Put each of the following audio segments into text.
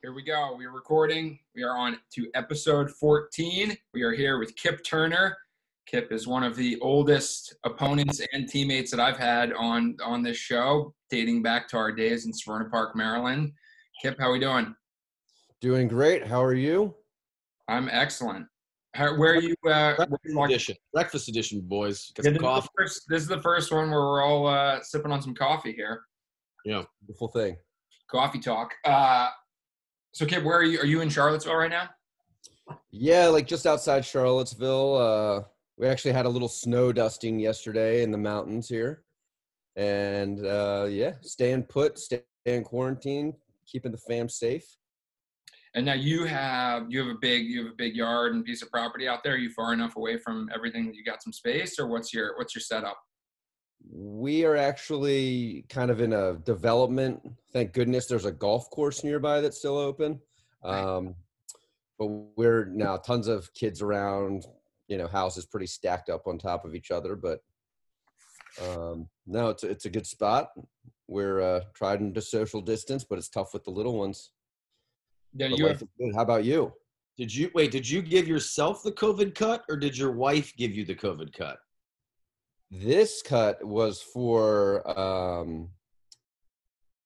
Here we go. We're recording. We are on to episode 14. We are here with Kip Turner. Kip is one of the oldest opponents and teammates that I've had on this show, dating back to our days in Severna Park, Maryland. Kip, how we doing? Doing great. How are you? I'm excellent. Where are you? Breakfast edition, boys. Got Yeah, some coffee. this is the first one where we're all sipping on some coffee here. Yeah. Beautiful thing. Coffee talk. So, Kip, where are you? Are you in Charlottesville right now? Yeah, like just outside Charlottesville. We actually had a little snow dusting yesterday in the mountains here. And yeah, staying put, staying in quarantine, keeping the fam safe. And now you have a big yard and piece of property out there. Are you far enough away from everything that you got some space, or what's your setup? We are actually kind of in a development. Thank goodness there's a golf course nearby that's still open. But we're now tons of kids around, houses pretty stacked up on top of each other. But no, it's a good spot. We're trying to social distance, but it's tough with the little ones. Yeah, life is good. How about you? Did you give yourself the COVID cut, or did your wife give you the COVID cut? This cut was for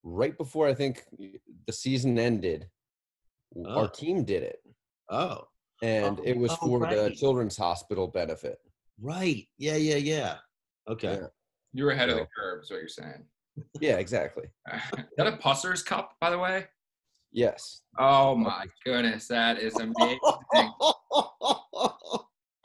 right before I think the season ended. Oh. Our team did it. Oh. And it was for the Children's Hospital benefit. Right. Yeah. Okay. Yeah. You're ahead of the curve, is what you're saying. Yeah, exactly. Is that a Pusser's cup, by the way? Yes. Oh my goodness, that is amazing.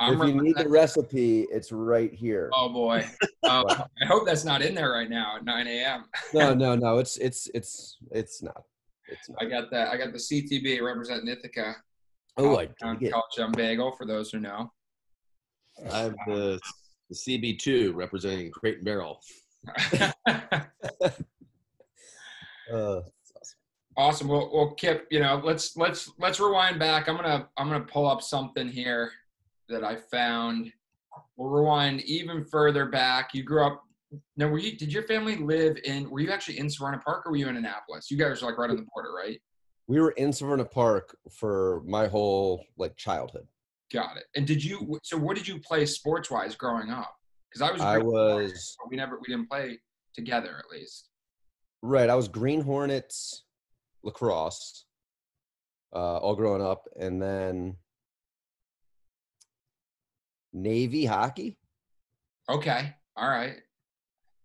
If you need the recipe, it's right here. Oh boy. I hope that's not in there right now at 9 a.m. No. It's not. It's not. I got the CTB representing Ithaca. Oh, I College bagel for those who know. I have the CB2 representing Crate and Barrel. Awesome. Well, Kip, let's rewind back. I'm gonna pull up something here that I found. We'll rewind even further back. You grew up. Now, did your family live in? Were you actually in Severna Park, or were you in Annapolis? You guys are like right on the border, right? We were in Severna Park for my whole childhood. Got it. And so what did you play sports wise growing up? Because we didn't play together, at least. Right. I was Green Hornets, lacrosse, all growing up, and then Navy hockey. Okay. All right.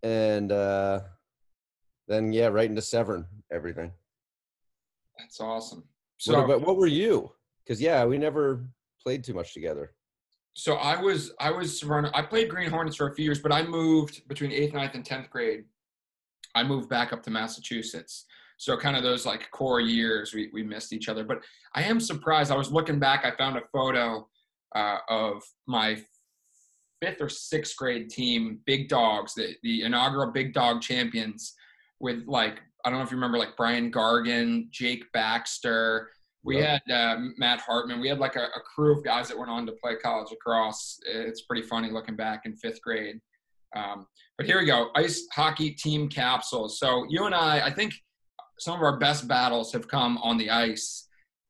And then right into Severn, everything. That's awesome. So, what were you? Because we never played too much together. So I was Severna. I played Green Hornets for a few years, but I moved between 8th, 9th, and 10th grade. I moved back up to Massachusetts. So kind of those core years we missed each other. But I am surprised. I was looking back. I found a photo of my 5th or 6th grade team, Big Dogs, the inaugural Big Dog champions, with I don't know if you remember Brian Gargan, Jake Baxter. We had Matt Hartman. We had a crew of guys that went on to play college lacrosse. It's pretty funny looking back in 5th grade. But here we go. Ice hockey team capsules. So you and I think some of our best battles have come on the ice.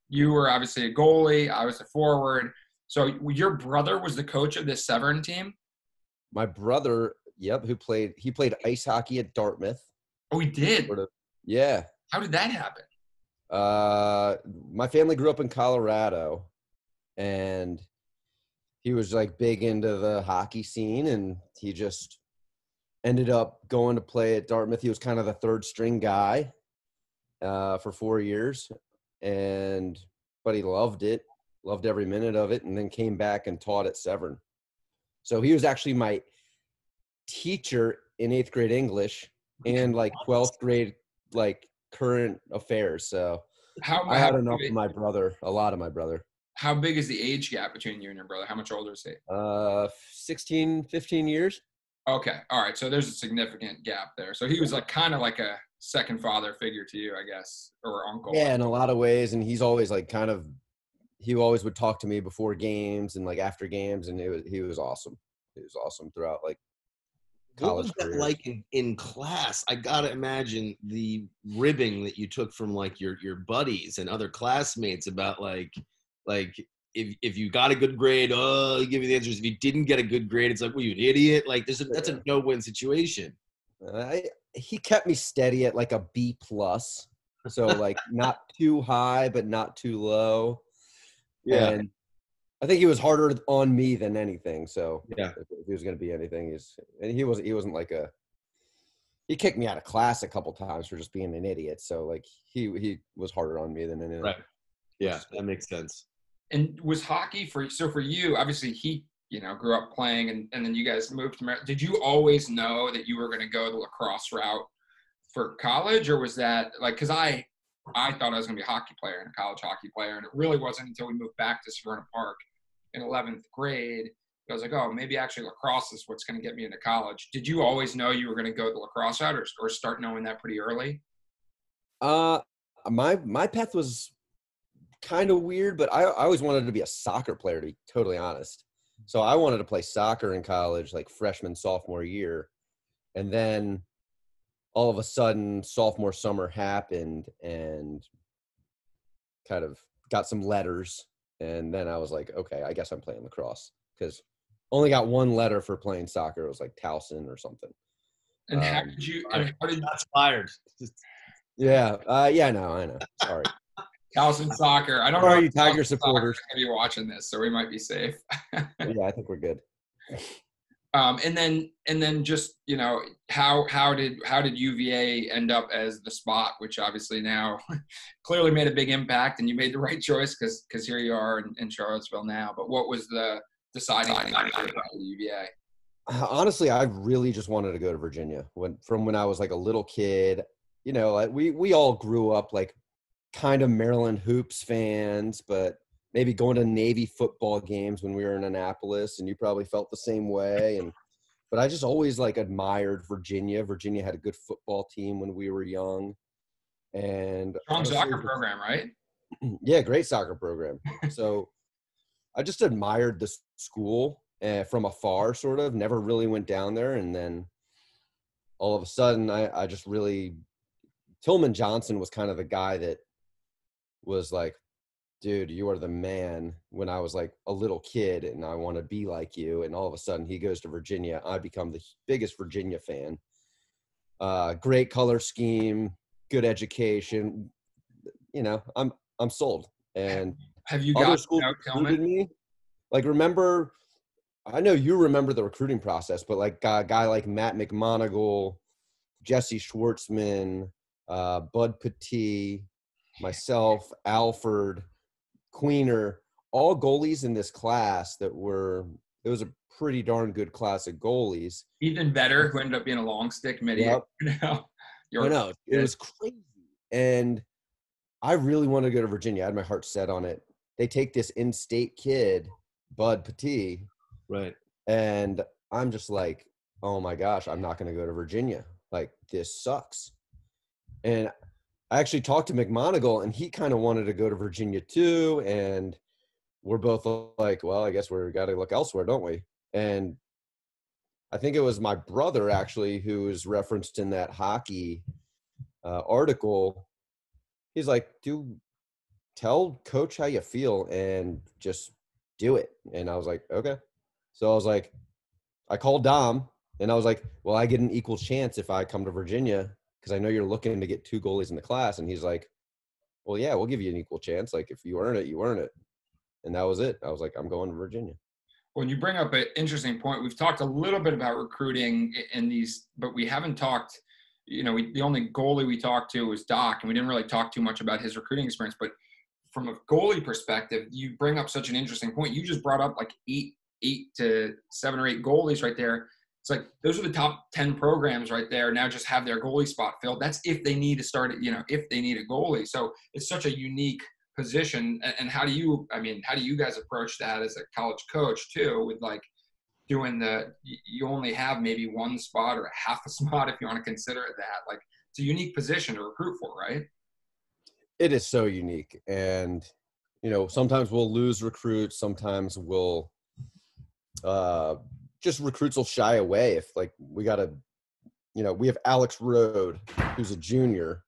You were obviously a goalie. I was a forward. So your brother was the coach of this Severn team? My brother, he played ice hockey at Dartmouth. Oh, he did? Yeah. How did that happen? My family grew up in Colorado, and he was big into the hockey scene, and he just ended up going to play at Dartmouth. He was kind of the third string guy for 4 years, but he loved every minute of it, and then came back and taught at Severn. So he was actually my teacher in 8th grade English and 12th grade current affairs. So I had enough of my brother, a lot of my brother. How big is the age gap between you and your brother? How much older is he? 16, 15 years. Okay. All right. So there's a significant gap there. So he was kind of like a second father figure to you, I guess, or uncle. Yeah, in a lot of ways. And he's always he always would talk to me before games and after games. And he was awesome. He was awesome throughout What was college that career. like in class? I gotta imagine the ribbing that you took from like your buddies and other classmates about like if you got a good grade, oh, you give you the answers. If you didn't get a good grade, it's like, well, you an idiot. Like that's a no-win situation. He kept me steady at like a B plus, so like not too high but not too low. Yeah. And I think he was harder on me than anything. So Yeah. if he was going to be anything, he wasn't like he kicked me out of class a couple times for just being an idiot. So like he was harder on me than anything. Right. Yeah, that makes sense. And was hockey for you? Obviously, he grew up playing, and then you guys moved to Maryland. Did you always know that you were going to go the lacrosse route for college, or was that like, because I thought I was going to be a hockey player and a college hockey player, and it really wasn't until we moved back to Severna Park in 11th grade. I was like, oh, maybe actually lacrosse is what's going to get me into college. Did you always know you were going to go the lacrosse route, or start knowing that pretty early? My path was kind of weird, but I always wanted to be a soccer player, to be totally honest. So I wanted to play soccer in college, like freshman, sophomore year. And then all of a sudden, sophomore summer happened and kind of got some letters. And then I was like, okay, I guess I'm playing lacrosse, because only got one letter for playing soccer. It was like Towson or something. And how did That's fired. Yeah. I know. Sorry. Towson soccer. I don't know. Sorry, Tiger supporters. Going to be watching this, so we might be safe. Yeah, I think we're good. And then just how did UVA end up as the spot, which obviously now clearly made a big impact, and you made the right choice because here you are in Charlottesville now. But what was the deciding factor about UVA? Honestly, I really just wanted to go to Virginia from when I was like a little kid. We all grew up like kind of Maryland hoops fans, but maybe going to Navy football games when we were in Annapolis, and you probably felt the same way. But I just always like admired Virginia. Virginia had a good football team when we were young, and Strong soccer program, right? Yeah, great soccer program. So I just admired the school from afar, sort of. Never really went down there, and then all of a sudden, I just really Tillman Johnson was kind of the guy that was like, dude, you are the man, when I was like a little kid and I want to be like you. And all of a sudden he goes to Virginia. I become the biggest Virginia fan. Great color scheme, good education. I'm sold. And have you other got schools recruited me? Like, I know you remember the recruiting process, but like a guy like Matt McMonagle, Jesse Schwartzman, Bud Petit, myself, Alford, Queener, all goalies in this class it was a pretty darn good class of goalies. Ethan Vetter, who ended up being a long stick mid-year. Yep. I know. It was crazy. And I really wanted to go to Virginia. I had my heart set on it. They take this in-state kid, Bud Petit. Right. And I'm just like, oh my gosh, I'm not going to go to Virginia. Like, this sucks. And I actually talked to McMonagle, and he kind of wanted to go to Virginia too. And we're both like, well, I guess we got to look elsewhere, don't we? And I think it was my brother actually who was referenced in that hockey article. He's like, dude, tell coach how you feel and just do it. And I was like, okay. So I was like, I called Dom, and I was like, well, I get an equal chance if I come to Virginia, because I know you're looking to get 2 goalies in the class. And he's like, well, yeah, we'll give you an equal chance. Like, if you earn it, you earn it. And that was it. I was like, I'm going to Virginia. When you bring up an interesting point, we've talked a little bit about recruiting in these, but we haven't talked, the only goalie we talked to was Doc, and we didn't really talk too much about his recruiting experience. But from a goalie perspective, you bring up such an interesting point. You just brought up like 8 to 7 or 8 goalies right there. It's like those are the top 10 programs right there now just have their goalie spot filled. That's if they need to start it, if they need a goalie. So it's such a unique position. And how do you guys approach that as a college coach too, with like doing you only have maybe 1 spot or half a spot, if you want to consider it that. Like, it's a unique position to recruit for, right? It is so unique. And, sometimes we'll lose recruits. Sometimes we'll just recruits will shy away if like we got to, we have Alex Rode, who's a junior.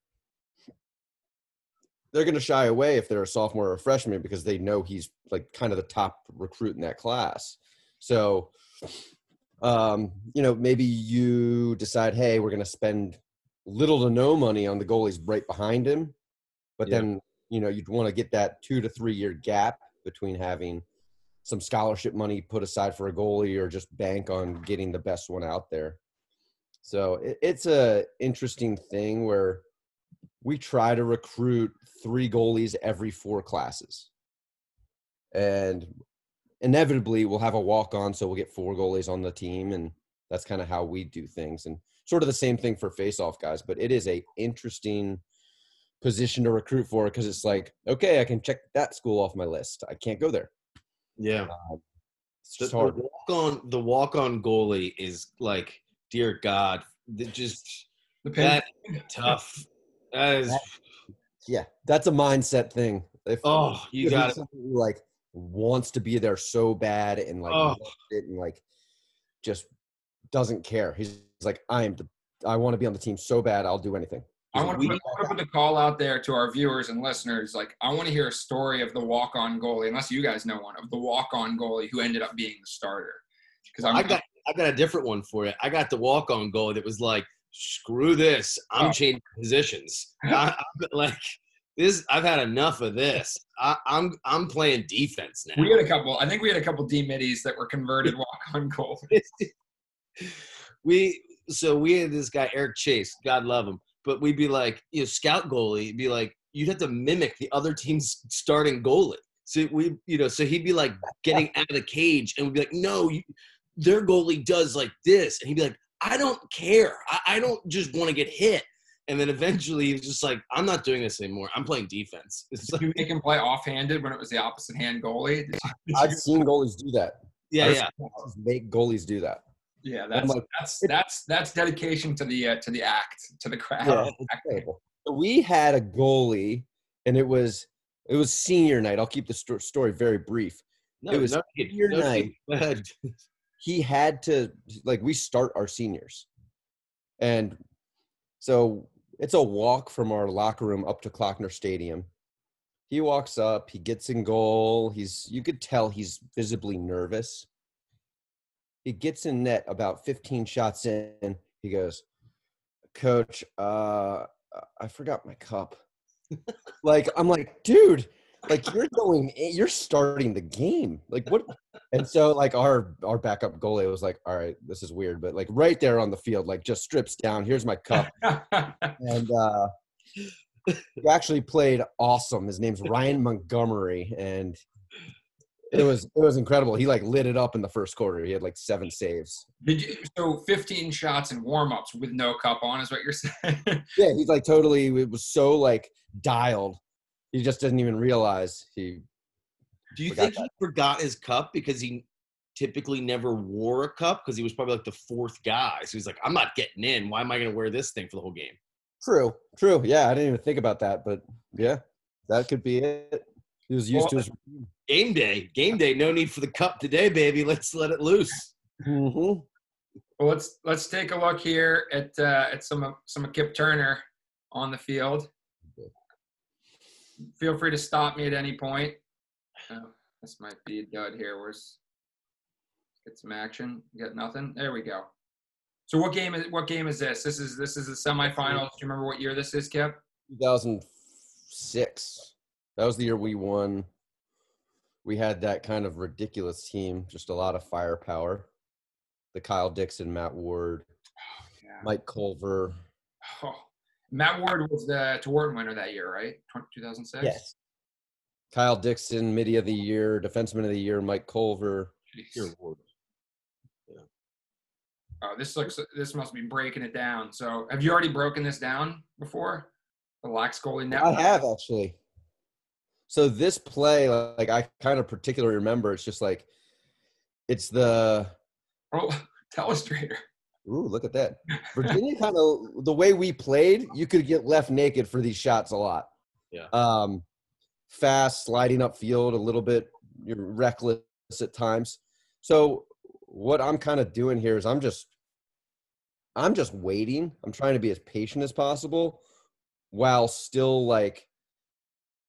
They're going to shy away if they're a sophomore or a freshman because they know he's like kind of the top recruit in that class. So, maybe you decide, hey, we're going to spend little to no money on the goalies right behind him. But then, you'd want to get that 2 to 3 year gap between having some scholarship money put aside for a goalie or just bank on getting the best one out there. So it's a interesting thing where we try to recruit 3 goalies every 4 classes. And inevitably we'll have a walk-on, so we'll get 4 goalies on the team, and that's kind of how we do things. And sort of the same thing for face-off guys, but it is a interesting position to recruit for because it's like, okay, I can check that school off my list. I can't go there. Yeah. It's just hard. The walk-on goalie is like, dear God, that's tough. That is, that's a mindset thing. If you got it. Somebody who, like, wants to be there so bad and like loves it and like just doesn't care. He's like, I want to be on the team so bad, I'll do anything. I want to put the call out there to our viewers and listeners. Like, I want to hear a story of the walk-on goalie, unless you guys know one, of the walk-on goalie who ended up being the starter. Because I got a different one for you. I got the walk-on goalie that was like, screw this, I'm changing positions. I've had enough of this. I'm playing defense now. I think we had a couple D middies that were converted walk-on goalies. We had this guy Eric Chase, God love him. But we'd be like, scout goalie, be like, you'd have to mimic the other team's starting goalie. So so he'd be like getting out of the cage, and we'd be like, no, their goalie does like this, and he'd be like, I don't care. I don't just want to get hit. And then eventually he was just like, I'm not doing this anymore. I'm playing defense. Did you make him play offhanded when it was the opposite hand goalie? I've seen goalies do that. Yeah. Make goalies do that. Yeah, that's dedication to the act, to the craft. Yeah, incredible. So we had a goalie, and it was senior night. I'll keep the story very brief. Senior night. He had to, like, we start our seniors, and so it's a walk from our locker room up to Klockner Stadium. He walks up, he gets in goal. You could tell he's visibly nervous. He gets in net about 15 shots in. He goes, Coach, I forgot my cup. Like, I'm like, dude, like, you're starting the game. Like, what? And so, like, our backup goalie was like, all right, this is weird. But, like, right there on the field, like, just strips down. Here's my cup. And he actually played awesome. His name's Ryan Montgomery. And it was incredible. He like lit it up in the first quarter. He had like 7 saves. So 15 shots in warm-ups with no cup on is what you're saying? Yeah, he's like totally. It was so like dialed. He just didn't even realize he. Do you think he forgot his cup because he typically never wore a cup because he was probably like the 4th guy? So he's like, I'm not getting in. Why am I going to wear this thing for the whole game? True. Yeah, I didn't even think about that, but yeah, that could be it. He was used to his game day. No need for the cup today, baby. Let's let it loose. Mm-hmm. Well, let's take a look here at some of Kip Turner on the field. Feel free to stop me at any point. Oh, this might be a dud here. Let's get some action. Get nothing. There we go. So what game is this? This is the semifinals. Do you remember what year this is, Kip? 2006. That was the year we won. We had that kind of ridiculous team, just a lot of firepower. The Kyle Dixon, Matt Ward, Mike Culver. Oh, Matt Ward was the Tewarton winner that year, right? 2006? Yes. Kyle Dixon, Midi of the Year, Defenseman of the Year, Mike Culver. Yeah. Oh, this must be breaking it down. So have you already broken this down before? The Lax goalie network? I have, actually. So this play, like, I kind of particularly remember, it's just like, it's the – Oh, telestrator. Ooh, look at that. Virginia kind of – the way we played, you could get left naked for these shots a lot. Yeah. Fast, sliding upfield a little bit. You're reckless at times. So what I'm kind of doing here is I'm just waiting. I'm trying to be as patient as possible while still like,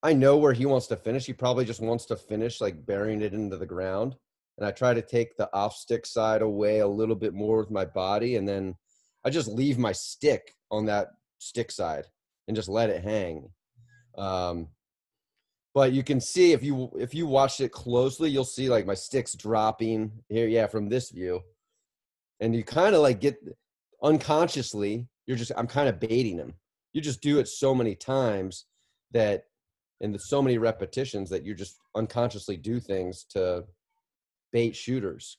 I know where he wants to finish. He probably just wants to finish like burying it into the ground. And I try to take the off stick side away a little bit more with my body. And then I just leave my stick on that stick side and just let it hang. But you can see if you watch it closely, you'll see like my stick's dropping here. Yeah. From this view. And you kind of like get unconsciously, I'm kind of baiting him. You just do it so many times that, and so many repetitions that you just unconsciously do things to bait shooters.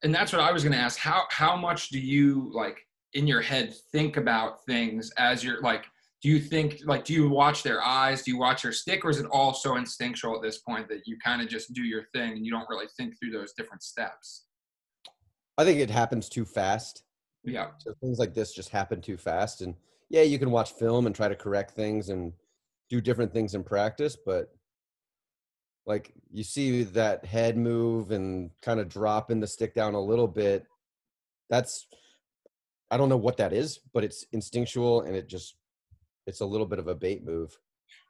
And that's what I was going to ask. How much do you like in your head think about things as you're like, do you watch their eyes? Do you watch their stick, or is it all so instinctual at this point that you kind of just do your thing and you don't really think through those different steps? I think it happens too fast. Yeah. So things like this just happen too fast. And yeah, you can watch film and try to correct things and do different things in practice, but like you see that head move and kind of dropping the stick down a little bit. I don't know what that is, but it's instinctual and it's a little bit of a bait move.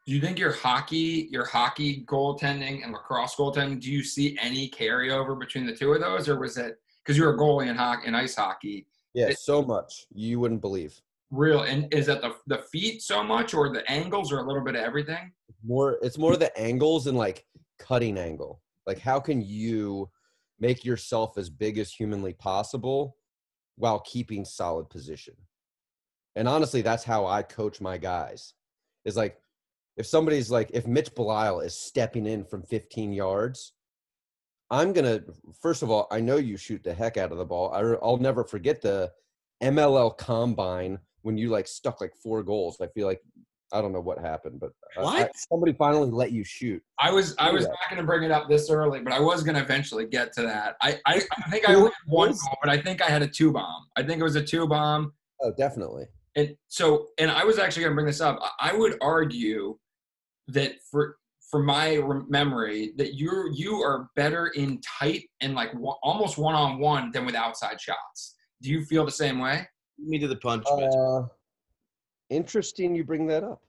Do you think your hockey goaltending and lacrosse goaltending, do you see any carryover between the two of those, or was it because you were a goalie in ice hockey? Yeah, so much you wouldn't believe. Real, and is that the feet so much, or the angles, or a little bit of everything? It's more the angles and like cutting angle. Like how can you make yourself as big as humanly possible while keeping solid position? And honestly, that's how I coach my guys. Is like if Mitch Belisle is stepping in from 15 yards, I'm going to, first of all, I know you shoot the heck out of the ball. I'll never forget the MLL Combine when you like stuck like 4 goals. I feel like, I don't know what happened, but somebody finally let you shoot. I was not going to bring it up this early, but I was going to eventually get to that. I think I only had 1 goal, but I think I had a 2-bomb. I think it was a 2-bomb. Oh, definitely. And I was actually going to bring this up. I would argue that for my memory, that you are better in tight and like almost one-on-one than with outside shots. Do you feel the same way? Me to the punch. Interesting you bring that up.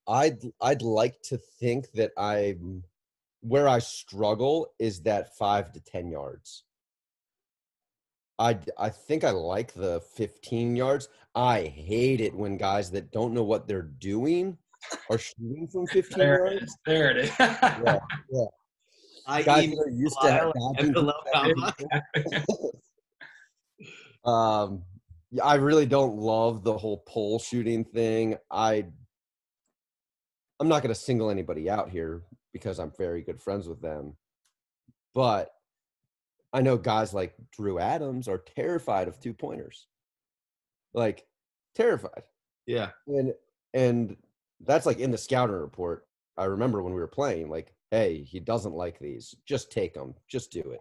I'd like to think that where I struggle is that 5 to 10 yards. I think I like the 15 yards. I hate it when guys that don't know what they're doing are shooting from 15 yards. There it is. Yeah. Guys that are used to I really don't love the whole pole shooting thing. I'm not going to single anybody out here because I'm very good friends with them. But I know guys like Drew Adams are terrified of 2-pointers. Like, terrified. Yeah. And that's like in the scouting report. I remember when we were playing, like, hey, he doesn't like these. Just take them. Just do it.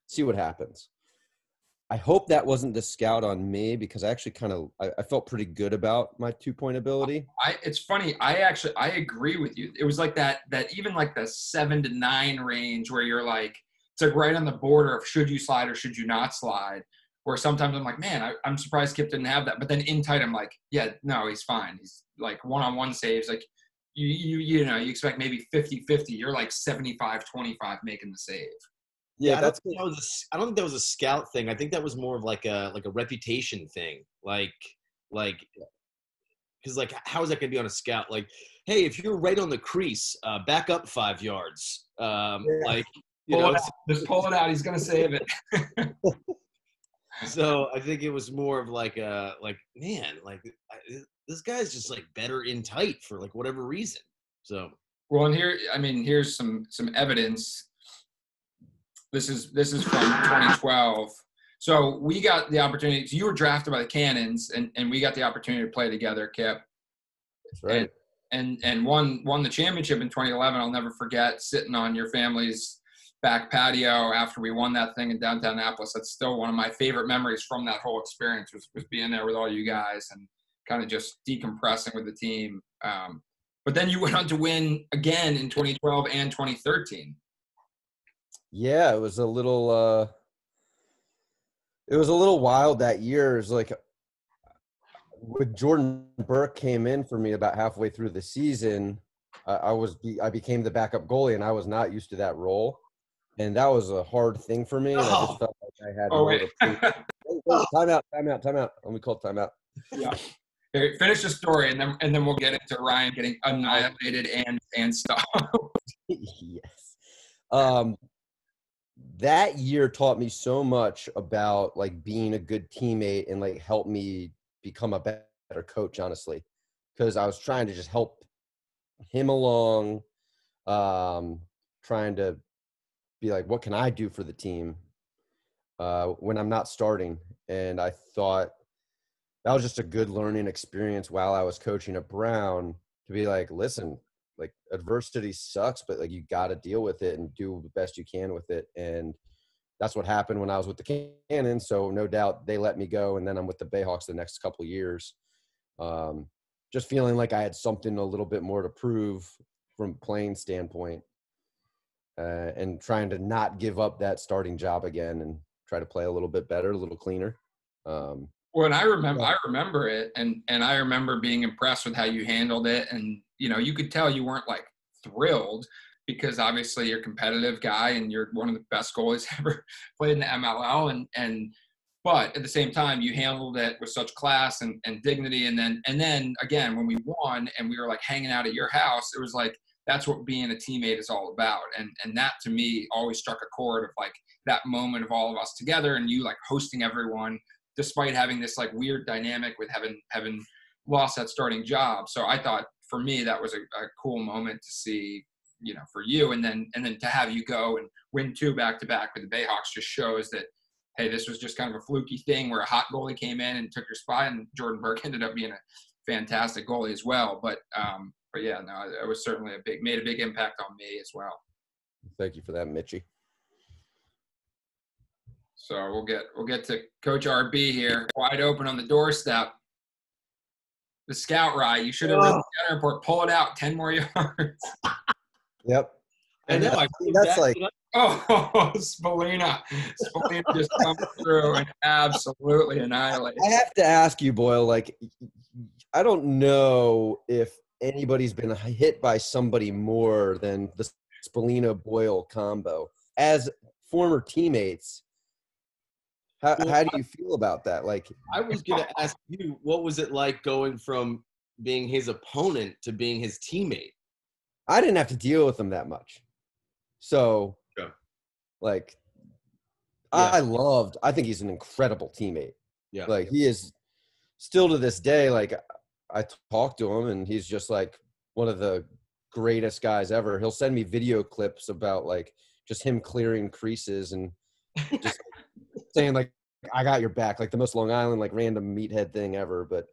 See what happens. I hope that wasn't the scout on me because I actually I felt pretty good about my 2-point ability. It's funny. I agree with you. It was like that even like the 7 to 9 range where you're like, it's like right on the border of should you slide or should you not slide. Where sometimes I'm like, man, I'm surprised Kip didn't have that. But then in tight, I'm like, yeah, no, he's fine. He's like one-on-one saves. Like you know, you expect maybe 50-50. You're like 75-25 making the save. Yeah, I don't think that was a scout thing. I think that was more of like a reputation thing. Like, because like, how is that going to be on a scout? Like, hey, if you're right on the crease, back up 5 yards. Like, you know, just pull it out. He's going to save it. So I think it was more of like man, like this guy's just like better in tight for like whatever reason. So well, and here's some evidence. This is from 2012. So we got the opportunity. So you were drafted by the Cannons, and we got the opportunity to play together, Kip. That's right. And won the championship in 2011. I'll never forget sitting on your family's back patio after we won that thing in downtown Annapolis. That's still one of my favorite memories from that whole experience was being there with all you guys and kind of just decompressing with the team. But then you went on to win again in 2012 and 2013. Yeah, it was a little wild that year. It was like when Jordan Burke came in for me about halfway through the season, I became the backup goalie, and I was not used to that role, and that was a hard thing for me. And I just felt like I had more to prove. Wait, time out. Let me call timeout. Yeah. Okay, finish the story, and then we'll get into Ryan getting annihilated and stuff. Yes. That year taught me so much about like being a good teammate and like helped me become a better coach, honestly, because I was trying to just help him along, trying to be like, what can I do for the team when I'm not starting? And I thought that was just a good learning experience while I was coaching at Brown, to be like, listen, like adversity sucks, but like you got to deal with it and do the best you can with it. And that's what happened when I was with the Cannons. So no doubt they let me go, and then I'm with the Bayhawks the next couple of years. Just feeling like I had something a little bit more to prove from playing standpoint, and trying to not give up that starting job again and try to play a little bit better, a little cleaner. Well, and I remember it, and I remember being impressed with how you handled it, and you could tell you weren't like thrilled, because obviously you're a competitive guy and you're one of the best goalies ever played in the MLL, but at the same time you handled it with such class and dignity, and then again when we won and we were like hanging out at your house, it was like that's what being a teammate is all about, and that to me always struck a chord of like that moment of all of us together and you like hosting everyone, despite having this like weird dynamic with having lost that starting job. So I thought for me that was a cool moment to see, for you, and then to have you go and win 2 back-to-back with the Bayhawks just shows that, hey, this was just kind of a fluky thing where a hot goalie came in and took your spot, and Jordan Burke ended up being a fantastic goalie as well. But yeah, no, it was certainly made a big impact on me as well. Thank you for that, Mitchie. So we'll get to Coach RB here, wide open on the doorstep. The scout ride. You should have written the scouting report. Pull it out 10 more yards. Yep. And then that's like, Spallina just comes through and absolutely annihilates. I have to ask you, Boyle, like, I don't know if anybody's been hit by somebody more than the Spallina-Boyle combo. As former teammates, how do you feel about that? Like, I was going to ask you, what was it like going from being his opponent to being his teammate? I didn't have to deal with him that much. So, like, yeah. I think he's an incredible teammate. Yeah. Like, he is still to this day, like, I talk to him and he's just like one of the greatest guys ever. He'll send me video clips about like just him clearing creases and just saying like, I got your back, like the most Long Island, like random meathead thing ever. But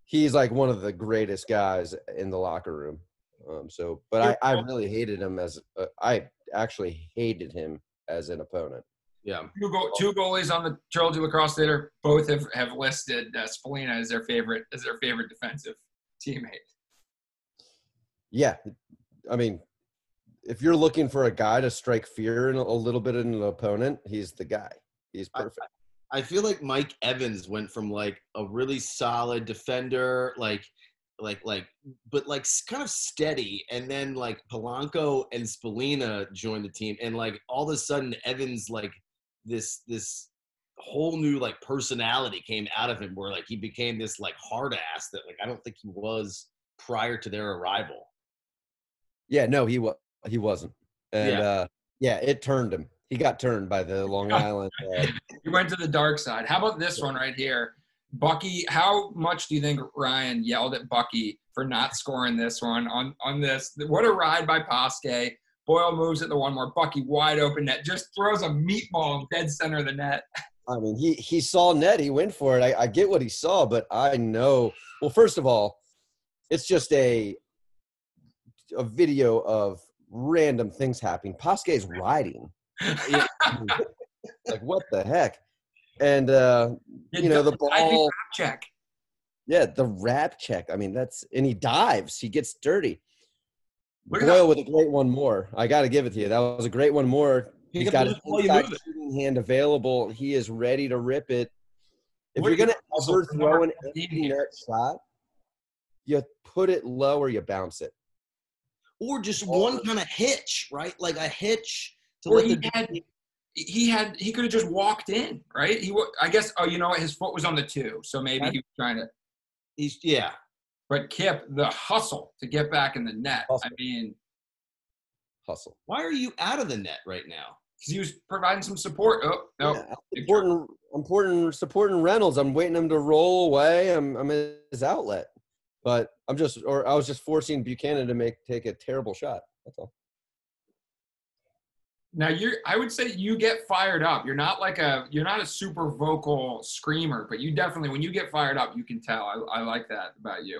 he's like one of the greatest guys in the locker room. But I really hated him I actually hated him as an opponent. Yeah. Two goalies on the Trilogy Lacrosse Theater both have listed Spallina as their favorite defensive teammate. Yeah. I mean, if you're looking for a guy to strike fear in a little bit in an opponent, he's the guy. He's perfect. I feel like Mike Evans went from like a really solid defender, but like kind of steady, and then like Polanco and Spallina joined the team, and like all of a sudden Evans like this whole new like personality came out of him, where like he became this like hard ass that like I don't think he was prior to their arrival. Yeah, no, he wasn't, and it turned him. He got turned by the Long Island. He went to the dark side. How about this one right here? Bucky, how much do you think Ryan yelled at Bucky for not scoring this one on this? What a ride by Pasque. Boyle moves at the one more. Bucky wide open net. Just throws a meatball in dead center of the net. I mean, he saw net. He went for it. I get what he saw, but I know. Well, first of all, it's just a video of random things happening. Pasque's riding. Like, what the heck? And, the ball. Rap check. Yeah, the rap check. I mean, and he dives. He gets dirty. Look at Boyle that. with a great one more. I got to give it to you. That was a great one more. He's got his inside shooting hand available. He is ready to rip it. If you're going to ever throw an empty net shot, you put it low or you bounce it. Or just one kind of hitch, right? Like a hitch to Or let he could have just walked in, right? I guess. Oh, you know what? His foot was on the 2, so maybe he was trying to. But Kip, the hustle to get back in the net. Hustle. I mean, hustle. Why are you out of the net right now? Because he was providing some support. Oh no, yeah, supporting Reynolds. I'm waiting him to roll away. I'm his outlet, but I was just forcing Buchanan to take a terrible shot. That's all. Now I would say you get fired up. You're not a super vocal screamer, but you definitely, when you get fired up, you can tell. I like that about you.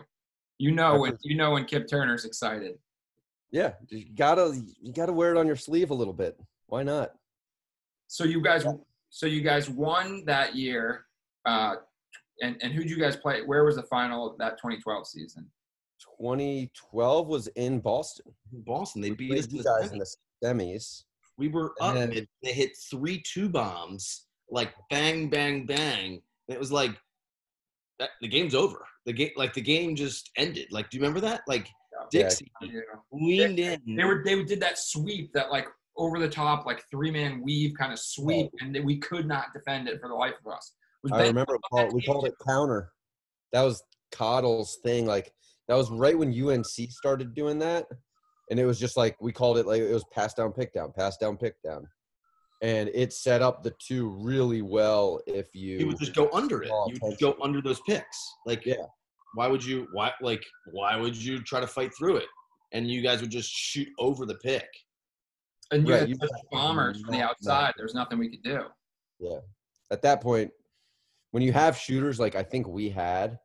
You know when Kip Turner's excited. Yeah, you gotta wear it on your sleeve a little bit. Why not? So you guys won that year, and who'd you guys play? Where was the final of that 2012 season? 2012 was in Boston. They beat us you guys in the semis. We were up. And they hit 3 2-bombs, like bang, bang, bang. And it was like the game's over. The game just ended. Like, do you remember that? Like Dixie leaned in. They did that sweep, that like over the top, like 3-man weave kind of sweep, and we could not defend it for the life of us. I remember we called it counter. That was Coddle's thing. Like that was right when UNC started doing that. And it was just like, we called it like, it was pass down, pick down, pass down, pick down. And it set up the 2 really well if you would just go under it. You would go under those picks. Like, why would you try to fight through it? And you guys would just shoot over the pick. And you had bombers from the outside. There's nothing we could do. Yeah. At that point, when you have shooters like I think we had,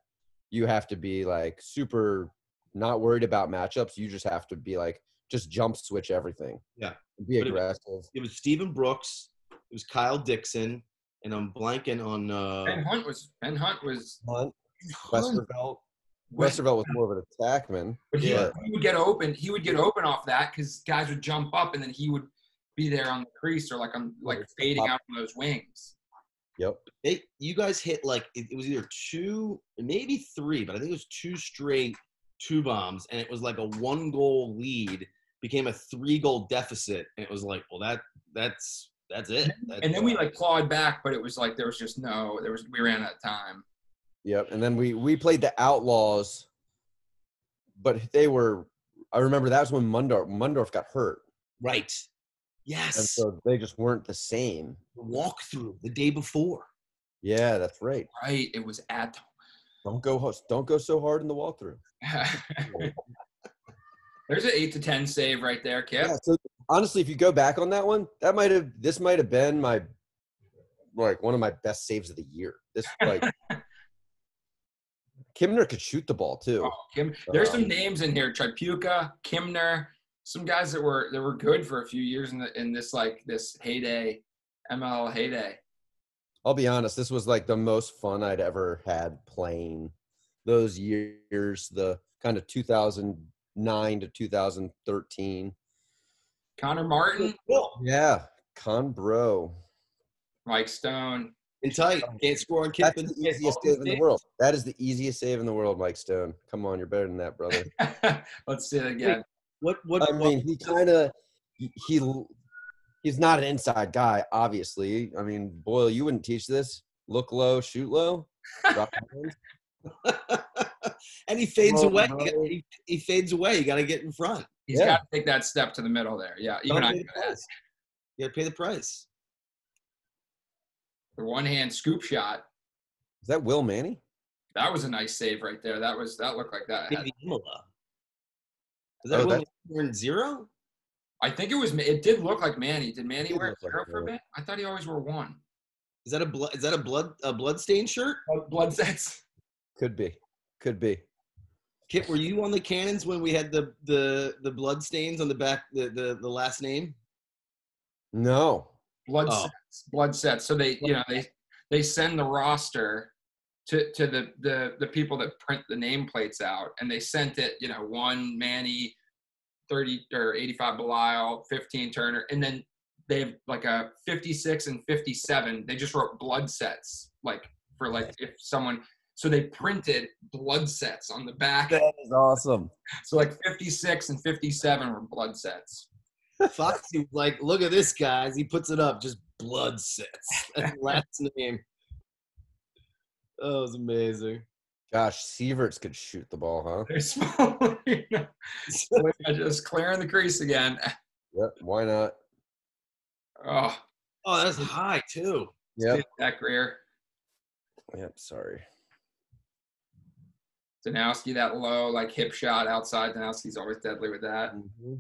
you have to be like super not worried about matchups. You just have to be like, just jump switch everything. Yeah. Be aggressive. It was Stephen Brooks. It was Kyle Dixon. And I'm blanking on Ben Hunt was Westervelt. Westervelt was more of an attackman. But he would get open. He would get open off that because guys would jump up and then he would be there on the crease or like fading out from those wings. Yep. You guys hit like it was either 2, maybe 3, but I think it was 2 straight 2-bombs, and it was like a 1-goal lead became a 3-goal deficit, and it was like, well, that's it. And then we like clawed back, but it was like we ran out of time. Yep. And then we played the Outlaws, but I remember that was when Mundorf got hurt. Right. Yes. And so they just weren't the same. The walkthrough the day before. Yeah, that's right. Right. It was at. Don't go so hard in the walkthrough. There's an 8 to 10 save right there, Kip. Yeah, so honestly, if you go back on that one, this might have been one of my best saves of the year. This like Kimner could shoot the ball too. Oh, there's some names in here: Tripuka, Kimner, some guys that were good for a few years in this heyday, MLL heyday. I'll be honest, this was like the most fun I'd ever had playing those years, the kind of 2009 to 2013. Connor Martin. Yeah, Con Bro. Mike Stone. In tight. Can't score on Kip. That's the easiest save in the world. That is the easiest save in the world, Mike Stone. Come on, you're better than that, brother. Let's see it again. He's not an inside guy, obviously. I mean, Boyle, you wouldn't teach this. Look low, shoot low. Drop and he fades away. He fades away. You got to get in front. He's got to take that step to the middle there. Yeah, even I. You got to pay the price. The one-hand scoop shot. Is that Will Manny? That was a nice save right there. That looked like that. Is that Will wearing 0? I think it did look like Manny. Did Manny wear 0 for a bit? I thought he always wore 1. Is that a bloodstained shirt? Blood sets. Could be. Kip, were you on the Cannons when we had the blood stains on the back, the last name? No. Blood sets. So they send the roster to the people that print the nameplates out, and they sent it, 1 Manny, 30 or 85 Belial, 15 Turner, and then they have like a 56 and 57. They just wrote blood sets, like for like if someone. So they printed blood sets on the back. That is awesome. So like 56 and 57 were blood sets. Foxy was like, look at this, guys. He puts it up, just blood sets. That's the last name. Oh, it was amazing. Gosh, Sieverts could shoot the ball, huh? They're small. Just clearing the crease again. Yep, why not? Oh, that's high, too. Yep. That Greer. Yep, sorry. Danowski, that low, like hip shot outside. Danowski's always deadly with that. Mm-hmm.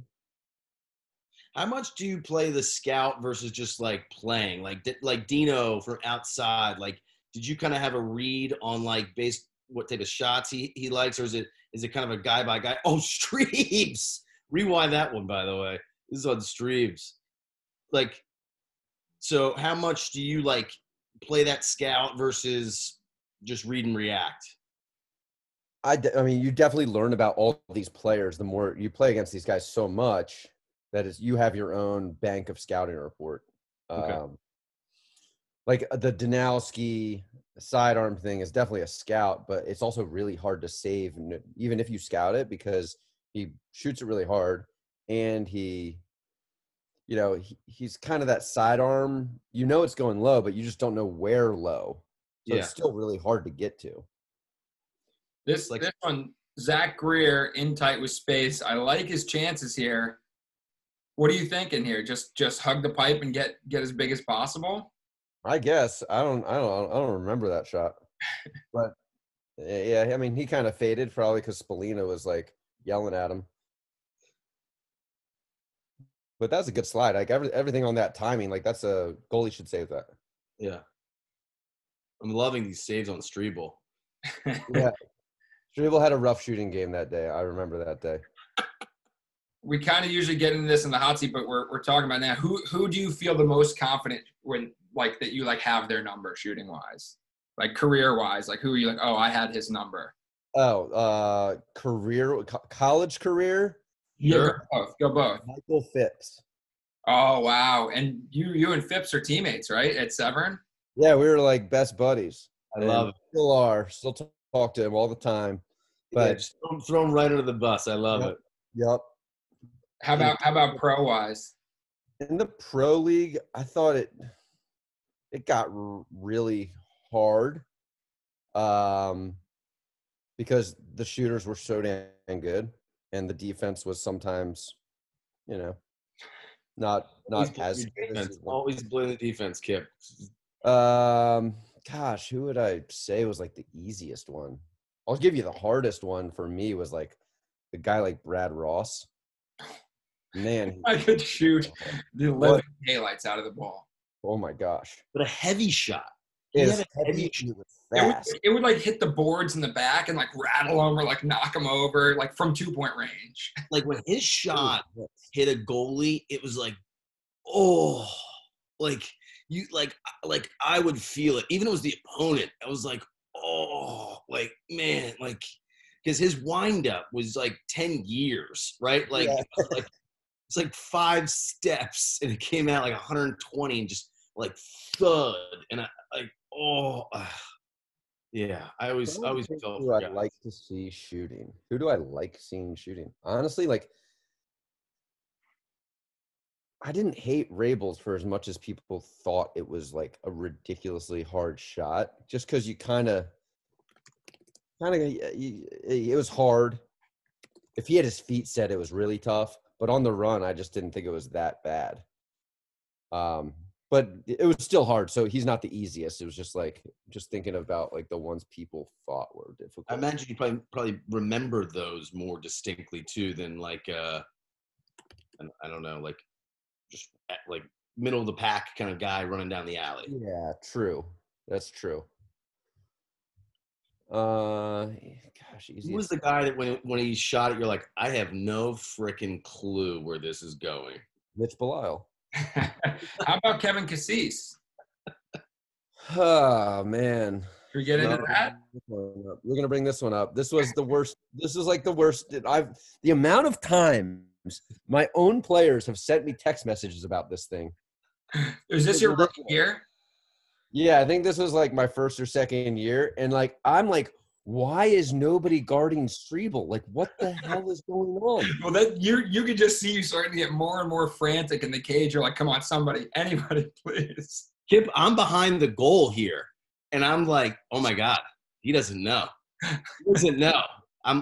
How much do you play the scout versus just like playing? Like Dino from outside, like did you kind of have a read on like what type of shots he likes, or is it kind of a guy by guy? Oh, Streebs! Rewind that one, by the way. This is on Streebs. Like, so how much do you like play that scout versus just read and react? I mean, you definitely learn about all these players the more you play against these guys so much that is you have your own bank of scouting report. Okay. Like the Danowski sidearm thing is definitely a scout, but it's also really hard to save, even if you scout it, because he shoots it really hard, and he's kind of that sidearm. You know it's going low, but you just don't know where low. So It's still really hard to get to. This one, Zach Greer in tight with space. I like his chances here. What are you thinking here? Just hug the pipe and get as big as possible? I guess I don't remember that shot, but yeah, I mean he kind of faded probably because Spallina was like yelling at him. But that's a good slide. Like everything on that timing, like that's a goalie should save that. Yeah, I'm loving these saves on Streble. Yeah, Streble had a rough shooting game that day. I remember that day. We kind of usually get into this in the hot seat, but we're talking about now. Who do you feel the most confident when like that you like have their number shooting wise, like career wise? Like who are you like? Oh, I had his number. Oh, college career. Yeah, go both. Michael Phipps. Oh wow, and you and Phipps are teammates, right? At Severn. Yeah, we were like best buddies. I love it. Still are. Still talk to him all the time. But yeah, just throw him right under the bus. I love it. Yep. How about pro wise? In the pro league, I thought it got really hard because the shooters were so damn good, and the defense was sometimes, not as good as always blame the defense, Kip. Gosh, who would I say was like the easiest one? I'll give you the hardest one for me was like the guy like Brad Ross. Man, I could shoot the living daylights out of the ball. Oh my gosh! But a heavy shot. It would like hit the boards in the back and like rattle them or like knock them over like from 2-point range. Like when his shot hit a goalie, it was like, oh, like you like I would feel it. Even if it was the opponent, I was like, oh, like man, like because his windup was like 10 years, right? Like. Yeah. It's like 5 steps, and it came out like 120, and just like thud, and I like yeah. I always felt. Who I like to see shooting? Who do I like seeing shooting? Honestly, like I didn't hate Rabels for as much as people thought it was like a ridiculously hard shot, just because you kind of it was hard. If he had his feet set, it was really tough. But on the run, I just didn't think it was that bad. But it was still hard. So he's not the easiest. It was just thinking about like the ones people thought were difficult. I imagine you probably remember those more distinctly too than like I don't know, like just like middle of the pack kind of guy running down the alley. Yeah, true. That's true. Who was the guy that when he shot it, you're like, I have no freaking clue where this is going? Mitch Belial. How about Kevin Cassis? Oh man. Should we get into that? We're gonna bring this one up. This was the worst. This is like the worst. The amount of time My own players have sent me text messages about this thing. Is this your rookie year? Yeah, I think this was like my first or second year. And like, I'm like, why is nobody guarding Strebel? Like, what the hell is going on? Well, that you could just see you starting to get more and more frantic in the cage. You're like, come on, somebody, anybody, please. Kip, I'm behind the goal here, and I'm like, oh my God, he doesn't know. He doesn't know.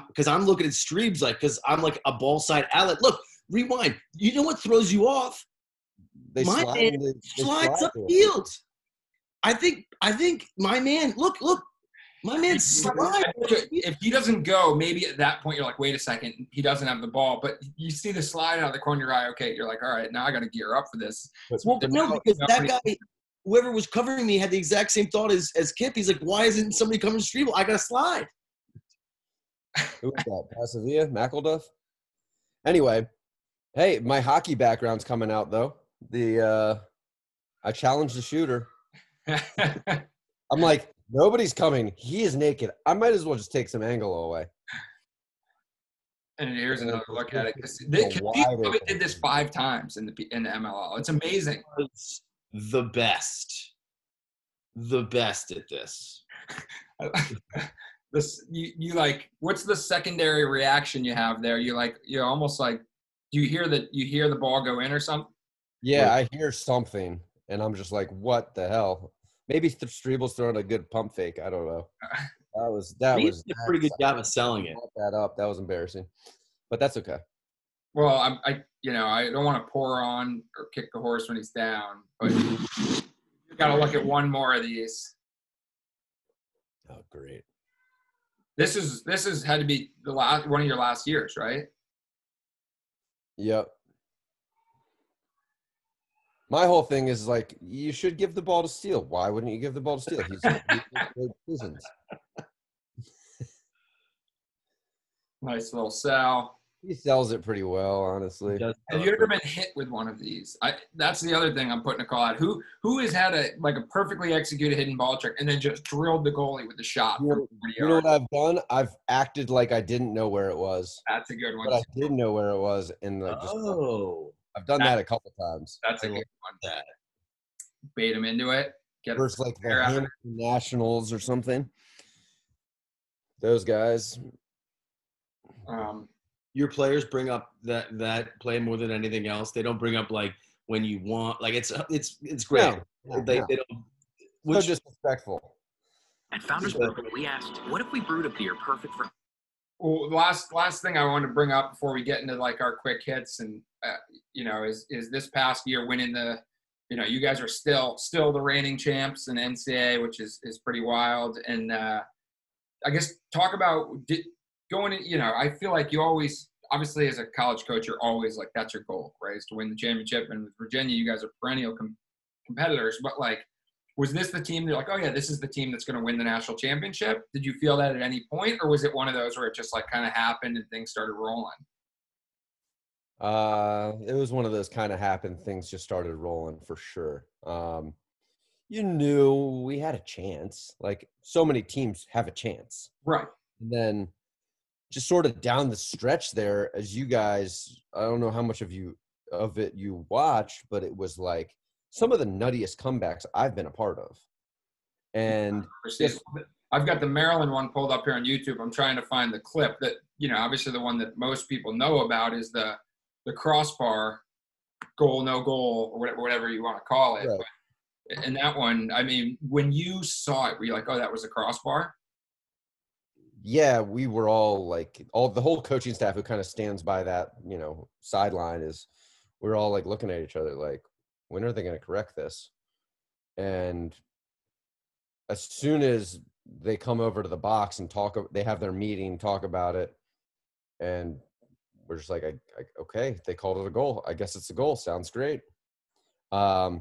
Because I'm looking at Streebs because I'm like a ball side outlet. Look, rewind. You know what throws you off? They My slide, man slides upfield. I think my man. Look. My man slides. If he doesn't go, maybe at that point you're like, wait a second, he doesn't have the ball. But you see the slide out of the corner of your eye. Okay, you're like, all right, now I got to gear up for this. Well, but no, because that guy, whoever was covering me, had the exact same thought as Kip. He's like, why isn't somebody coming to Strebel? I got to slide. Who was that? Pasavia? McElduff? Anyway, hey, my hockey background's coming out though. I challenged the shooter. I'm like, nobody's coming. He is naked. I might as well just take some angle away. And here's another look at it. He probably did this 5 times in the MLL. It's amazing. It's the best at this. You like, what's the secondary reaction you have there? You're almost like, do you hear the ball go in or something? Yeah, I hear something, and I'm just like, what the hell? Maybe Strebel's throwing a good pump fake. I don't know. That was a pretty good job of selling it. That up. That was embarrassing, but that's okay. Well, I don't want to pour on or kick the horse when he's down, but you got to look at one more of these. Oh, great. This has had to be one of your last years, right? Yep. My whole thing is like, you should give the ball to Steele. Why wouldn't you give the ball to Steele? He's prisons. Nice little sell. He sells it pretty well, honestly. Have you ever been hit with one of these? That's the other thing I'm putting a call out. Who has had a perfectly executed hidden ball trick and then just drilled the goalie with the shot? You know what I've done? I've acted like I didn't know where it was. That's a good one. But I did know where it was, and I've done that a couple times. That's a good one. Bait him into it. Get first like the Hamilton Nationals or something. Those guys. Your players bring up that play more than anything else. They don't bring up like when you want, like it's great. No, they don't. So disrespectful. At Founders Circle, we asked, what if we brewed a beer perfect for? Well, last thing I wanted to bring up before we get into like our quick hits and is this past year winning the, you guys are still the reigning champs in NCAA, which is pretty wild. And I guess talk about going in, I feel like you always, obviously as a college coach, you're always like, that's your goal, right? Is to win the championship. And with Virginia, you guys are perennial competitors, but like, was this the team you're like, oh yeah, this is the team that's going to win the national championship? Did you feel that at any point, or was it one of those where it just like kind of happened and things started rolling? It was one of those kind of happened, things just started rolling for sure. You knew we had a chance. Like so many teams have a chance. Right. And then just sort of down the stretch there, as you guys, I don't know how much of it you watched, but it was like some of the nuttiest comebacks I've been a part of. And I've got the Maryland one pulled up here on YouTube. I'm trying to find the clip that, obviously the one that most people know about is the crossbar goal, no goal, or whatever you want to call it. Right. But, and that one, I mean, when you saw it, were you like, oh, that was a crossbar? Yeah, we were all like, the whole coaching staff who kind of stands by that, sideline we're all like looking at each other like, when are they going to correct this? And as soon as they come over to the box and they have their meeting, talk about it, and we're just like, okay, they called it a goal. I guess it's a goal. Sounds great. But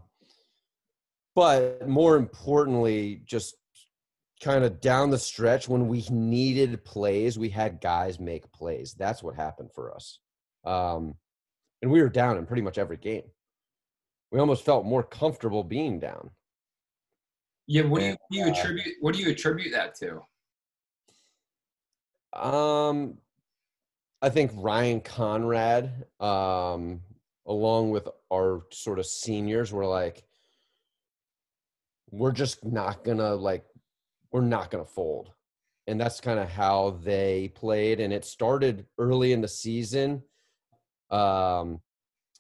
more importantly, just kind of down the stretch when we needed plays, we had guys make plays. That's what happened for us. And we were down in pretty much every game. We almost felt more comfortable being down. Yeah, what do you attribute that to? I think Ryan Conrad, along with our sort of seniors, were like, we're just not gonna we're not gonna fold. And that's kind of how they played. And it started early in the season. When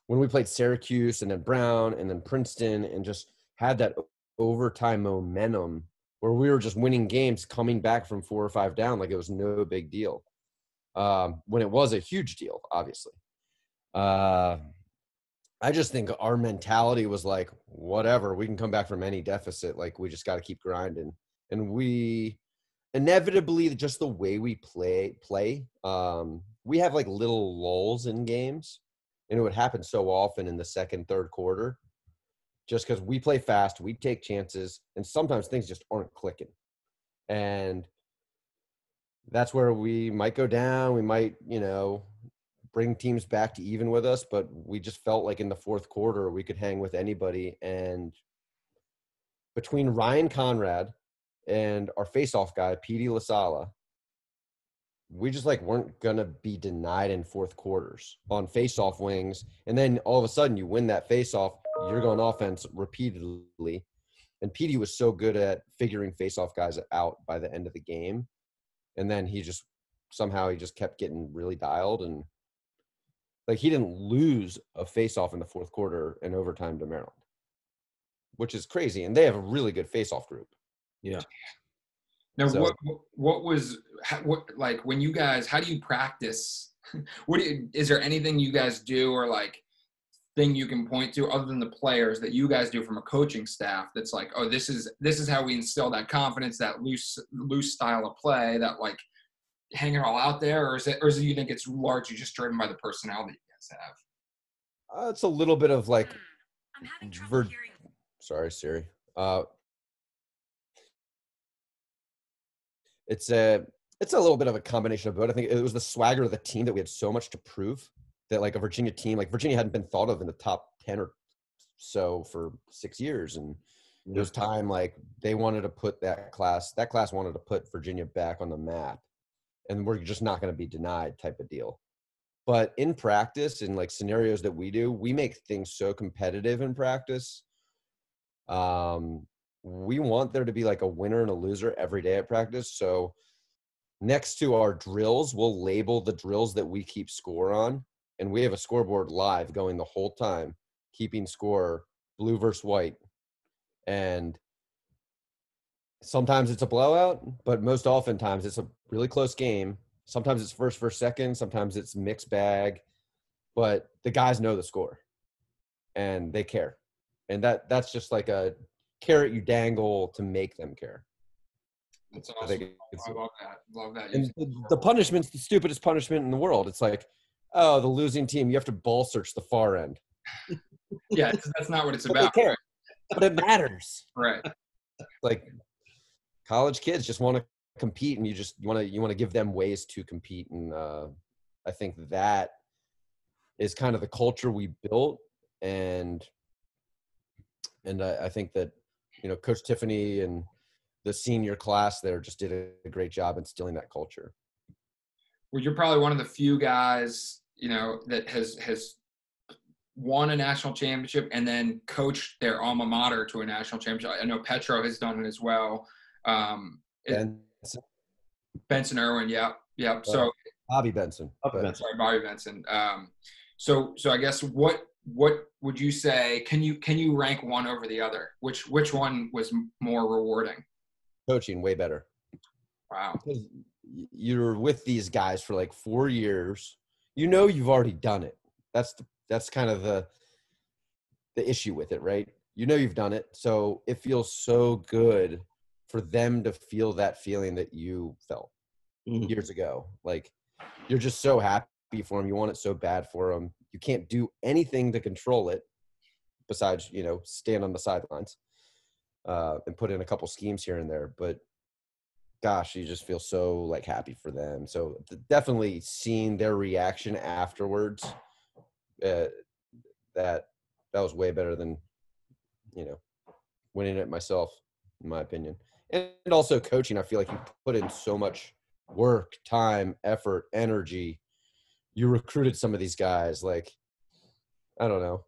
we played Syracuse and then Brown and then Princeton and just had that overtime momentum where we were just winning games coming back from 4 or 5 down like it was no big deal. When it was a huge deal, obviously. I just think our mentality was like, whatever, we can come back from any deficit. Like, we just got to keep grinding. And we inevitably, just the way we play, we have like little lulls in games. And it would happen so often in the second, third quarter, just because we play fast, we take chances, and sometimes things just aren't clicking. And that's where we might go down. We might, bring teams back to even with us, but we just felt like in the fourth quarter we could hang with anybody. And between Ryan Conrad and our face-off guy, Petey LaSala, we just weren't going to be denied in fourth quarters on face-off wings. And then all of a sudden you win that face-off, you're going offense repeatedly. And Petey was so good at figuring face-off guys out by the end of the game. And then he just kept getting really dialed. And he didn't lose a face-off in the fourth quarter in overtime to Maryland, which is crazy. And they have a really good face-off group. Yeah. Now, so, when you guys, how do you practice? Is there anything you guys do or thing you can point to other than the players that you guys do from a coaching staff that's like, oh, this is how we instill that confidence, that loose style of play, that hang it all out there, or is it you think it's largely just driven by the personnel that you guys have? It's a little bit of I'm having trouble hearing. Sorry, Siri. It's a little bit of a combination of both. I think it was the swagger of the team that we had so much to prove that a Virginia team, Virginia hadn't been thought of in the top 10 or so for 6 years. And it was time, they wanted to put that class wanted to put Virginia back on the map, and we're just not going to be denied type of deal. But in practice, in scenarios that we do, we make things so competitive in practice. We want there to be a winner and a loser every day at practice. So next to our drills, we'll label the drills that we keep score on. And we have a scoreboard live going the whole time, keeping score, blue versus white. And sometimes it's a blowout, but most oftentimes it's a really close game. Sometimes it's first versus second. Sometimes it's mixed bag. But the guys know the score, and they care. And that's just a carrot you dangle to make them care. That's awesome. I love that. And the punishment's the stupidest punishment in the world. It's oh, the losing team, you have to ball search the far end. Yeah, that's not what it's but about. They care. But it matters. Right. College kids just want to compete, and you want to give them ways to compete. And I think that is kind of the culture we built. And I think that, Coach Tiffany and the senior class there just did a great job instilling that culture. Well, you're probably one of the few guys, that has won a national championship and then coached their alma mater to a national championship. I know Petro has done it as well. Benson Irwin. Yep. So Bobby Benson. Sorry, Bobby Benson. So I guess what would you say? Can you rank one over the other? Which one was more rewarding? Coaching, way better. Wow. Because you're with these guys for 4 years. You've already done it. That's kind of the issue with it, right? You've done it. So it feels so good for them to feel that feeling that you felt years ago. You're just so happy for them. You want it so bad for them. You can't do anything to control it besides, stand on the sidelines and put in a couple schemes here and there. But gosh, you just feel so happy for them. So definitely seeing their reaction afterwards, that was way better than, winning it myself, in my opinion. And also coaching, I feel you put in so much work, time, effort, energy you recruited some of these guys. Like, I don't know.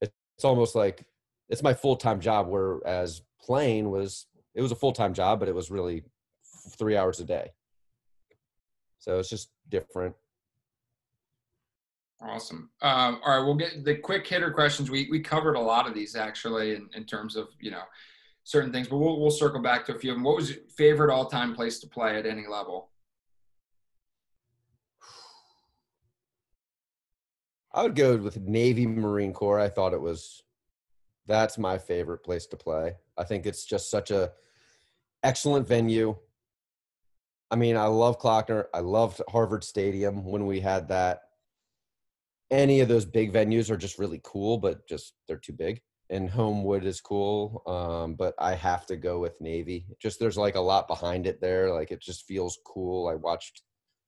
It's almost like it's my full-time job, whereas playing it was a full-time job, but it was really 3 hours a day. So it's just different. Awesome. All right, we'll get the quick hitter questions. We covered a lot of these actually in terms of, certain things, but we'll circle back to a few of them. What was your favorite all-time place to play at any level? I would go with Navy Marine Corps. I thought that's my favorite place to play. I think it's just such a excellent venue. I mean, I love Klockner. I loved Harvard Stadium when we had that. Any of those big venues are just really cool, but just they're too big. And Homewood is cool, but I have to go with Navy. Just there's like a lot behind it there. Like it just feels cool. I watched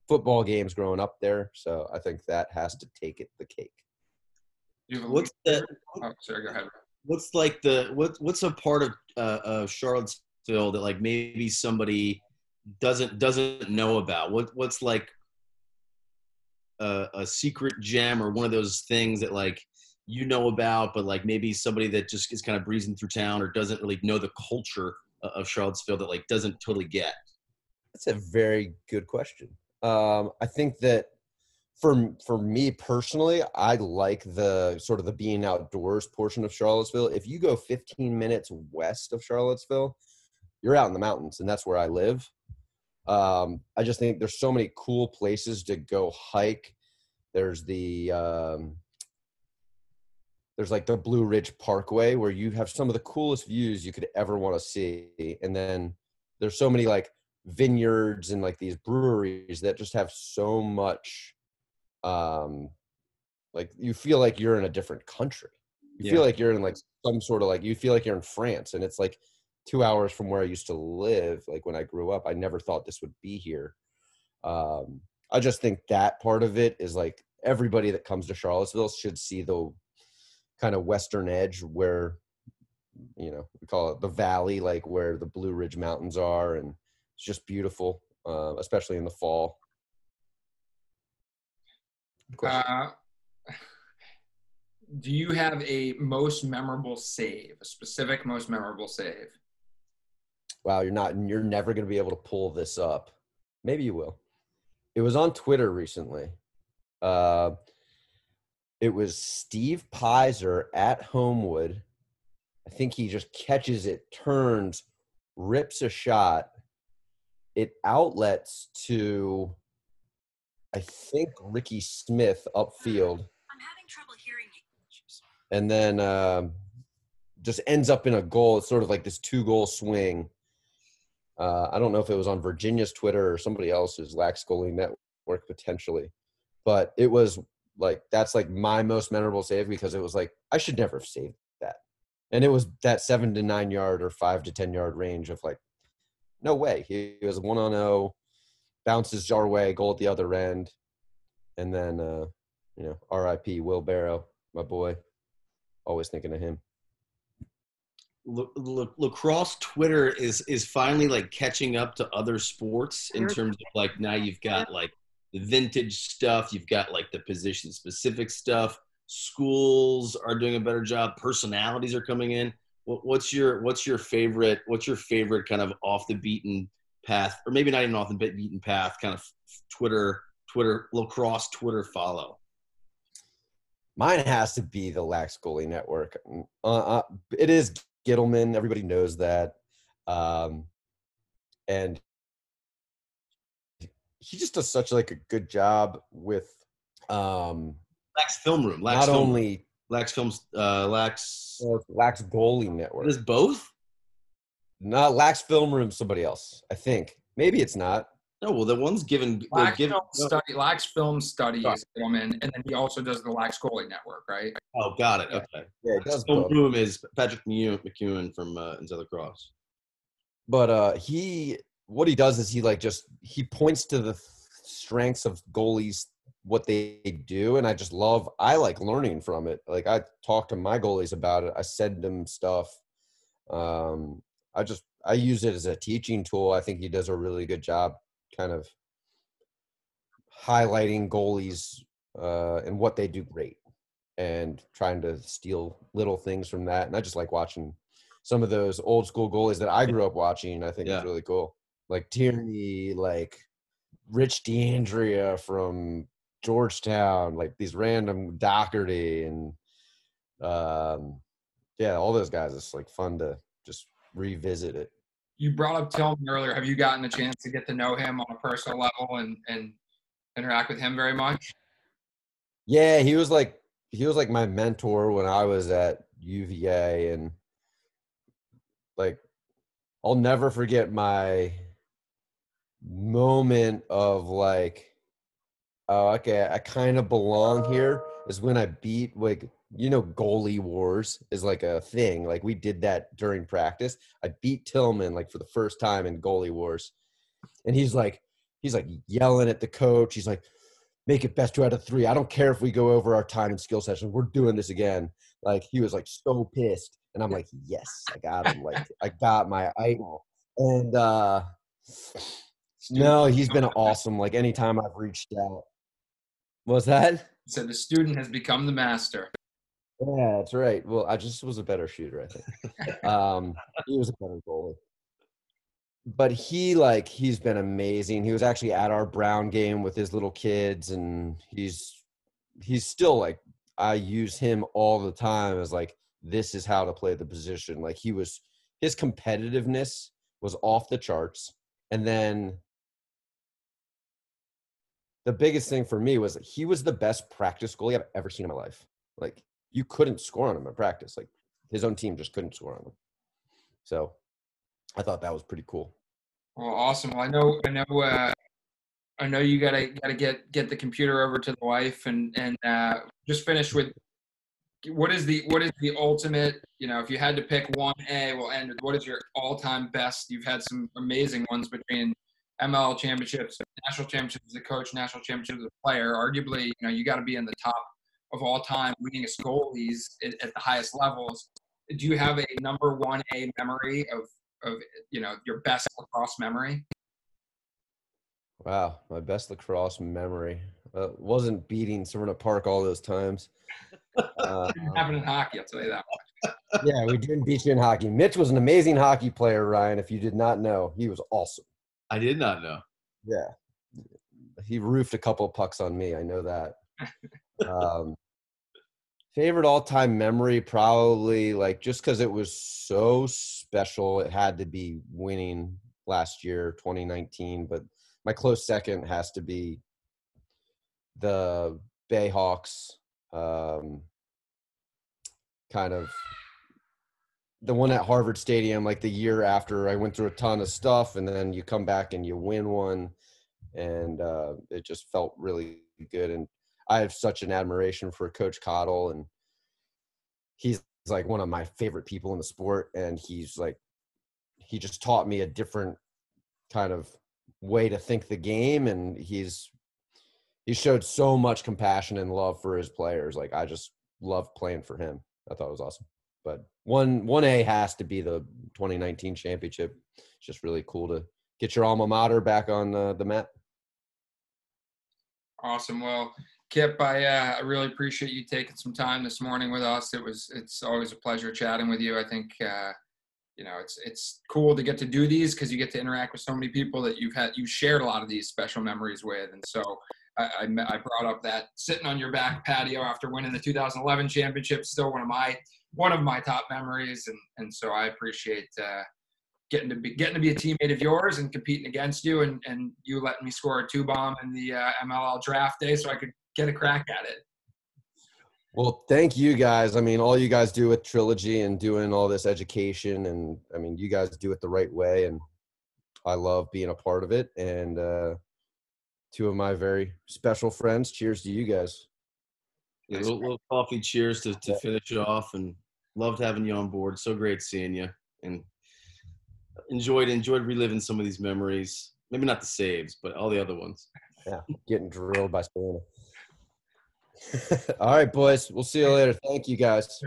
football games growing up there, so I think that has to take it the cake. What's the? Oh, sorry, go ahead. What's like what's a part of Charlottesville that like maybe somebody doesn't know about? What's like a secret gem or one of those things that like about, but like maybe somebody that just is kind of breezing through town or doesn't really know the culture of Charlottesville that like doesn't totally get? That's a very good question. I think that for me personally, I like the sort of the being outdoors portion of Charlottesville. If you go 15 minutes west of Charlottesville, you're out in the mountains, and that's where I live. I just think there's so many cool places to go hike. There's there's like the Blue Ridge Parkway where you have some of the coolest views you could ever want to see. And then there's so many like vineyards and like these breweries that just have so much, like you feel like you're in a different country. You feel like you're in like some sort of like, you feel like you're in France, and it's like 2 hours from where I used to live. Like when I grew up, I never thought this would be here. I just think that part of it is like everybody that comes to Charlottesville should see the kind of western edge where, we call it the valley, like where the Blue Ridge Mountains are. And it's just beautiful, especially in the fall. Do you have a most memorable save, a specific most memorable save? Wow, you're never going to be able to pull this up. Maybe you will. It was on Twitter recently. It was Steve Pizer at Homewood. I think he just catches it, turns, rips a shot. It outlets to, I think, Ricky Smith upfield. I'm having trouble hearing you. And then just ends up in a goal. It's sort of like this 2-goal swing. I don't know if it was on Virginia's Twitter or somebody else's, Lax Goalie Network potentially. But it was like, that's like my most memorable save, because it was like, I should never have saved that. And it was that 7 to 9 yard or 5 to 10 yard range of like, no way. He was 1-0, bounces our way, goal at the other end. And then, RIP Will Barrow, my boy. Always thinking of him. Lacrosse Twitter is finally like catching up to other sports in terms of like, now you've got like the vintage stuff, you've got like the position specific stuff, schools are doing a better job, personalities are coming in. What's your favorite kind of off the beaten path, or maybe not even off the beaten path, kind of Twitter lacrosse Twitter follow? Mine has to be the Lax Goalie Network. It is Gittleman. Everybody knows that. And he just does such like a good job with Lax Film Room. Lax Goalie Network. Is both? Not Lax Film Room, somebody else. I think. Maybe it's not. No, well, the one's given. Lax Film Studies, and then he also does the Lax Goalie Network, right? Oh, got it. Okay. Yeah, it does. Film Room is Patrick McEwen from Inside Lacrosse. But what he does is he points to the strengths of goalies, what they do, and I like learning from it. Like I talk to my goalies about it. I send them stuff. I use it as a teaching tool. I think he does a really good job kind of highlighting goalies and what they do great and trying to steal little things from that. And I just like watching some of those old school goalies that I grew up watching. I think it's really cool. Like Tierney, like Rich DeAndrea from Georgetown, like these random Doherty and all those guys. It's like fun to just revisit it. You brought up Tillman earlier. Have you gotten a chance to get to know him on a personal level and interact with him very much? Yeah, he was like my mentor when I was at UVA, and like I'll never forget my moment of like, oh, okay, I kind of belong here, is when I beat, like, goalie wars is like a thing. Like we did that during practice. I beat Tillman like for the first time in goalie wars. And he's like yelling at the coach. He's like, make it best 2 out of 3. I don't care if we go over our time and skill session. We're doing this again. Like he was like so pissed. And I'm like, yes, I got him. Like I got my idol. And no, he's been awesome. Like anytime I've reached out. What's that? So the student has become the master. Yeah, that's right. Well, I just was a better shooter, I think. He was a better goalie. But he's been amazing. He was actually at our Brown game with his little kids, and he's still like, I use him all the time as like, this is how to play the position. Like his competitiveness was off the charts. And then the biggest thing for me was he was the best practice goalie I've ever seen in my life. Like you couldn't score on him in practice. Like his own team just couldn't score on him. So I thought that was pretty cool. Well, awesome. Well, I know you gotta get the computer over to the wife and just finish with what is the ultimate, if you had to pick one we'll end with what is your all-time best? You've had some amazing ones between MLL championships, national championships as a coach, national championships as a player. Arguably, you got to be in the top of all time winningest goalies at the highest levels. Do you have a number 1A memory of your best lacrosse memory? Wow, my best lacrosse memory wasn't beating Serena Park all those times. Didn't happen in hockey, I'll tell you that much. Yeah, we didn't beat you in hockey. Mitch was an amazing hockey player, Ryan. If you did not know, he was awesome. I did not know. Yeah, he roofed a couple of pucks on me. I know that. Favorite all-time memory, probably like just because it was so special. It had to be winning last year, 2019. But my close second has to be the Bayhawks. Kind of the one at Harvard Stadium, like the year after I went through a ton of stuff, and then you come back and you win one, and it just felt really good. And I have such an admiration for Coach Cottle, and he's like one of my favorite people in the sport. And he just taught me a different kind of way to think the game, and he showed so much compassion and love for his players. Like I just loved playing for him. I thought it was awesome. But 1A has to be the 2019 championship. It's just really cool to get your alma mater back on the map. Awesome. Well, Kip, I really appreciate you taking some time this morning with us. It's always a pleasure chatting with you. I think it's cool to get to do these because you get to interact with so many people that you've shared a lot of these special memories with. And so I brought up that sitting on your back patio after winning the 2011 championship, still one of my top memories. And so I appreciate getting to be a teammate of yours and competing against you, and you letting me score a 2-bomb in the MLL draft day so I could get a crack at it. Well, thank you guys. I mean, all you guys do with Trilogy and doing all this education, and I mean, you guys do it the right way, and I love being a part of it. And two of my very special friends, cheers to you guys. Yeah, a little coffee cheers to finish it off, and loved having you on board. So great seeing you, and enjoyed reliving some of these memories. Maybe not the saves, but all the other ones. Yeah, getting drilled by Serena. All right, boys. We'll see you later. Thank you, guys.